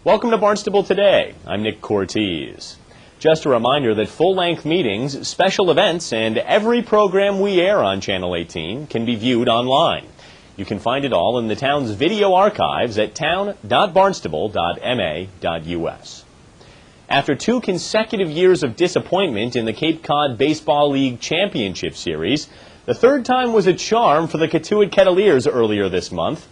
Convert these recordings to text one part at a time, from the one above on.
Welcome to Barnstable Today. I'm Nick Cortez. Just a reminder that full-length meetings, special events, and every program we air on Channel 18 can be viewed online. You can find it all in the town's video archives at town.barnstable.ma.us. After 2 consecutive years of disappointment in the Cape Cod Baseball League Championship Series, the third time was a charm for the Cotuit Kettleers earlier this month.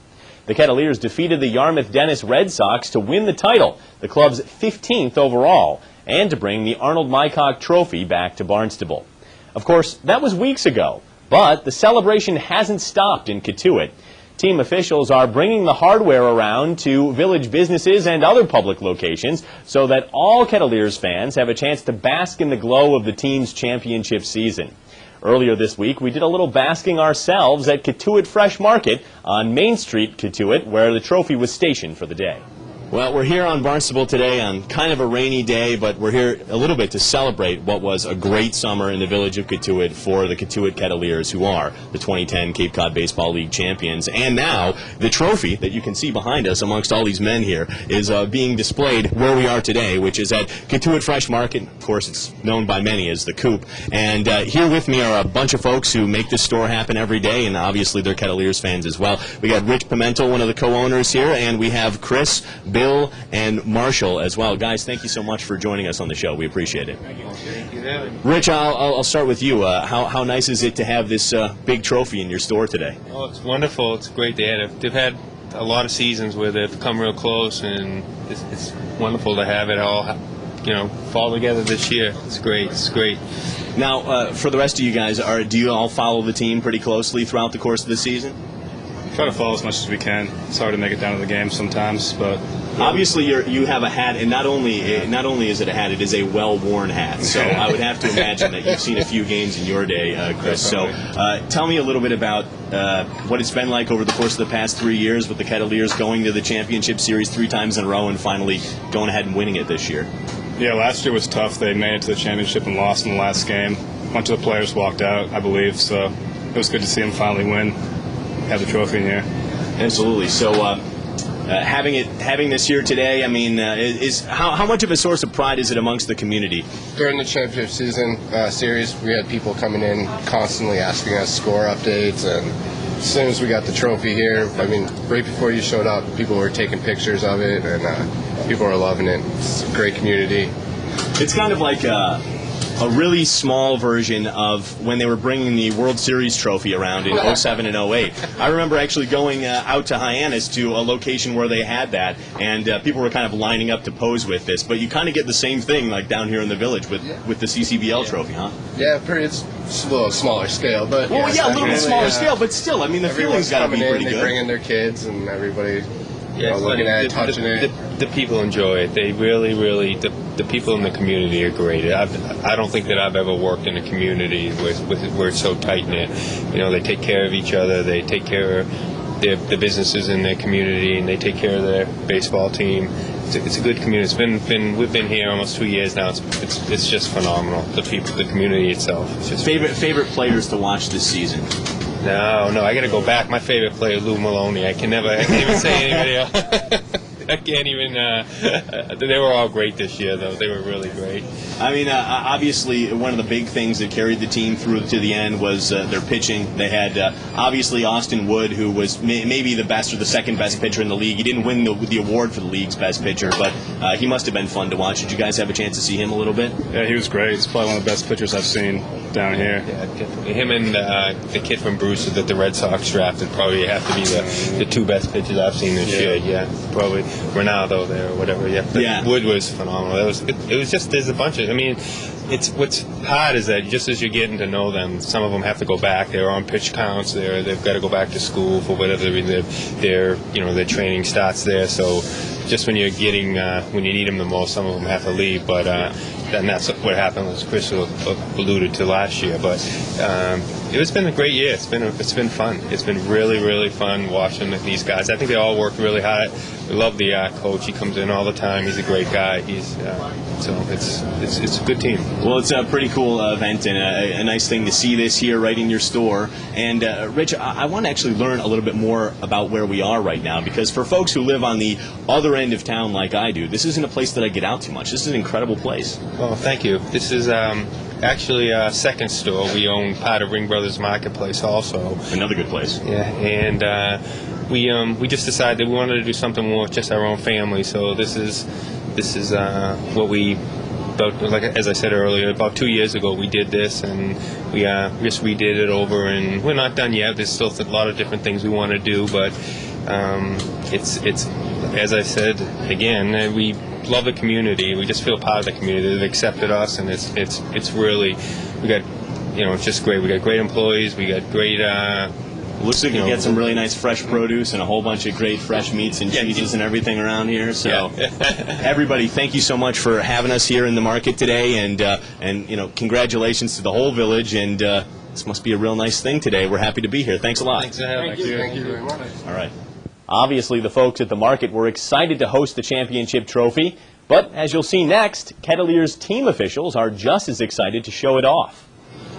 The Kettleers defeated the Yarmouth Dennis Red Sox to win the title, the club's 15th overall, and to bring the Arnold Mycock Trophy back to Barnstable. Of course, that was weeks ago, but the celebration hasn't stopped in Cotuit. Team officials are bringing the hardware around to village businesses and other public locations so that all Kettleers fans have a chance to bask in the glow of the team's championship season. Earlier this week, we did a little basking ourselves at Cotuit Fresh Market on Main Street, Cotuit, where the trophy was stationed for the day. Well, we're here on Barnstable today on kind of a rainy day, but we're here a little bit to celebrate what was a great summer in the village of Cotuit for the Cotuit Kettleers, who are the 2010 Cape Cod Baseball League champions. And now, the trophy that you can see behind us amongst all these men here is being displayed where we are today, which is at Cotuit Fresh Market. Of course, it's known by many as the Coop. And here with me are a bunch of folks who make this store happen every day, and obviously they're Kettleers fans as well. We got Rich Pimentel, one of the co-owners here, and we have Chris, Bill, and Marshall as well. Guys, thank you so much for joining us on the show. We appreciate it. Thank you. Rich, I'll start with you. How nice is it to have this big trophy in your store today? Oh, it's wonderful. It's great. They've had a lot of seasons where they've come real close, and it's wonderful to have it all, fall together this year. It's great. It's great. Now, for the rest of you guys, do you all follow the team pretty closely throughout the course of the season? Try to follow as much as we can. It's hard to make it down to the game sometimes, but obviously you have a hat, and not only is it a hat, it is a well-worn hat. So I would have to imagine that you've seen a few games in your day, Chris. So tell me a little bit about what it's been like over the course of the past 3 years with the Kettleers going to the championship series 3 times in a row and finally going ahead and winning it this year. Yeah, last year was tough. They made it to the championship and lost in the last game. A bunch of the players walked out, I believe, so it was good to see them finally win. Have the trophy in here. Absolutely. So having this here today, I mean, how much of a source of pride is it amongst the community? During the championship season series, we had people coming in constantly asking us score updates, and as soon as we got the trophy here, I mean, right before you showed up, people were taking pictures of it, and people are loving it. It's a great community. It's kind of like a really small version of when they were bringing the World Series trophy around in 07 and 08. I remember actually going out to Hyannis to a location where they had that, and people were kind of lining up to pose with this. But you kind of get the same thing like down here in the village with the CCBL trophy, huh? Yeah, it's a little smaller scale, but a little bit smaller scale, but still, I mean, the feeling's got to be pretty good. They bring in their kids, and everybody looking at it, touching it. The people enjoy it. They really, the people in the community are great. I don't think that I've ever worked in a community where it's so tight-knit. They take care of each other. They take care of the businesses in their community, and they take care of their baseball team. It's a good community. We've been here almost 2 years now. It's just phenomenal. The people, the community itself. It's just favorite players to watch this season. No, I got to go back. My favorite player, Lou Maloney. I can't even say anybody else. I can't even. They were all great this year, though. They were really great. I mean, obviously, one of the big things that carried the team through to the end was their pitching. They had, obviously, Austin Wood, who was maybe the best or the second best pitcher in the league. He didn't win the award for the league's best pitcher, but he must have been fun to watch. Did you guys have a chance to see him a little bit? Yeah, he was great. He's probably one of the best pitchers I've seen down here. Yeah, him and the kid from Bruce that the Red Sox drafted probably have to be the 2 best pitchers I've seen this year. Yeah, probably Ronaldo there or whatever. Yeah. Wood was phenomenal. It was just, there's a bunch of, I mean, what's hard is that just as you're getting to know them, some of them have to go back. They're on pitch counts. They've got to go back to school for whatever reason. Their training starts there. So just when you're when you need them the most, some of them have to leave. But and that's what happened, as Chris alluded to last year. But it's been a great year. It's been fun. It's been really, really fun watching these guys. I think they all work really hard. We love the coach. He comes in all the time. He's a great guy. So it's a good team. Well, it's a pretty cool event and a nice thing to see this here right in your store. And Rich, I want to actually learn a little bit more about where we are right now, because for folks who live on the other end of town like I do, this isn't a place that I get out too much. This is an incredible place. Oh, thank you. This is actually a second store. We own part of Ring Brothers Marketplace also. Another good place. Yeah, and we just decided that we wanted to do something more with just our own family. So this is what we, like as I said earlier, about 2 years ago we did this, and we just redid it over, and we're not done yet. There's still a lot of different things we want to do, but it's as I said again, we love the community. We just feel part of the community. They've accepted us, and it's really, we got, it's just great. We got great employees. We got great. Looks like you get some really nice fresh produce and a whole bunch of great fresh meats and cheeses and everything around here. So, everybody, thank you so much for having us here in the market today, and congratulations to the whole village. And this must be a real nice thing today. We're happy to be here. Thanks a lot. Thanks for having us. Thank you very much. All right. Obviously, the folks at the market were excited to host the championship trophy, but as you'll see next, Kettleers team officials are just as excited to show it off.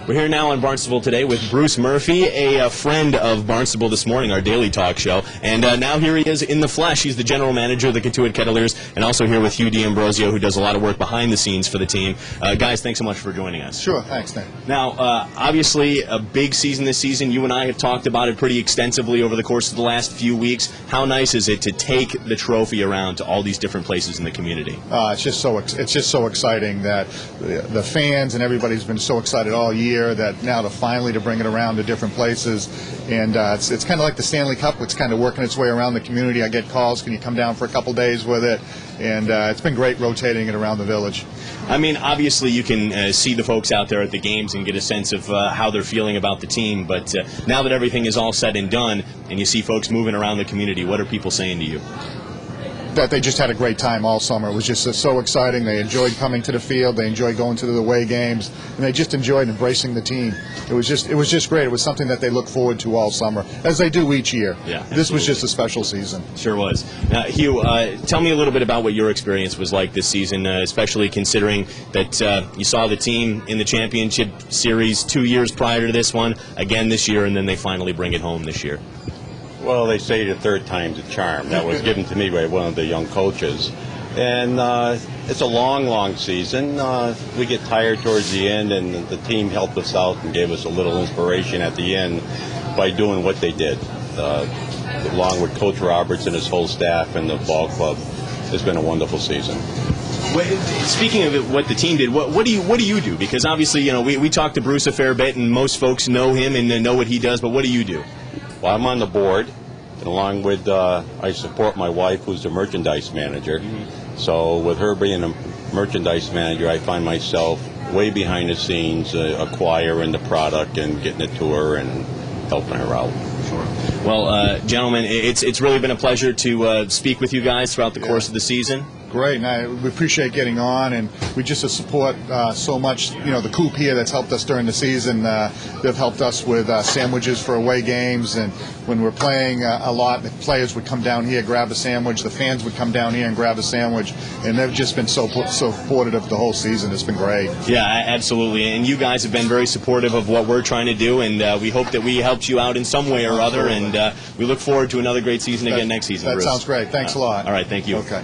We're here now on Barnstable Today with Bruce Murphy, a friend of Barnstable This Morning, our daily talk show. And now here he is in the flesh. He's the general manager of the Cotuit Kettleers, and also here with Hugh D'Ambrosio, who does a lot of work behind the scenes for the team. Guys, thanks so much for joining us. Sure, thanks, Nick. Now, obviously, a big season this season. You and I have talked about it pretty extensively over the course of the last few weeks. How nice is it to take the trophy around to all these different places in the community? It's just so exciting that the fans and everybody's been so excited all year that now to bring it around to different places, and it's kind of like the Stanley Cup. It's kind of working its way around the community. I get calls, can you come down for a couple days with it? And it's been great rotating it around the village. I mean, obviously you can see the folks out there at the games and get a sense of how they're feeling about the team, but now that everything is all said and done and you see folks moving around the community, what are people saying to you? That they just had a great time all summer. It was just so exciting. They enjoyed coming to the field. They enjoyed going to the away games, and they just enjoyed embracing the team. It was just great. It was something that they look forward to all summer, as they do each year. Yeah, this was just a special season. Sure was. Hugh, tell me a little bit about what your experience was like this season, especially considering that you saw the team in the championship series 2 years prior to this one, again this year, and then they finally bring it home this year. Well, they say the third time's a charm. That was given to me by one of the young coaches. And it's a long season. We get tired towards the end, and the team helped us out and gave us a little inspiration at the end by doing what they did. Along with Coach Roberts and his whole staff and the ball club, it's been a wonderful season. Speaking of what the team did, what do you do? Because obviously, we talk to Bruce a fair bit, and most folks know him and know what he does, but what do you do? Well, I'm on the board, and along with I support my wife, who's the merchandise manager. Mm-hmm. So with her being a merchandise manager, I find myself way behind the scenes, acquiring the product and getting it to her and helping her out. Sure. Well, gentlemen, it's really been a pleasure to speak with you guys throughout the course of the season. Great, and we appreciate getting on, and we just support so much. The Coop here that's helped us during the season. They've helped us with sandwiches for away games, and when we're playing a lot, the players would come down here, grab a sandwich. The fans would come down here and grab a sandwich, and they've just been so supportive of the whole season. It's been great. Yeah, absolutely, and you guys have been very supportive of what we're trying to do, and we hope that we helped you out in some way or other, and we look forward to another great season again next season. That sounds great. Thanks a lot. All right, thank you. Okay.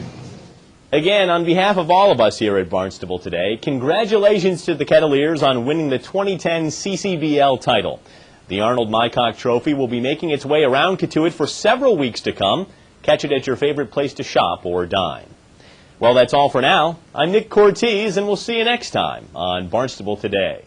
Again, on behalf of all of us here at Barnstable Today, congratulations to the Kettleers on winning the 2010 CCBL title. The Arnold Mycock Trophy will be making its way around Cotuit for several weeks to come. Catch it at your favorite place to shop or dine. Well, that's all for now. I'm Nick Cortez, and we'll see you next time on Barnstable Today.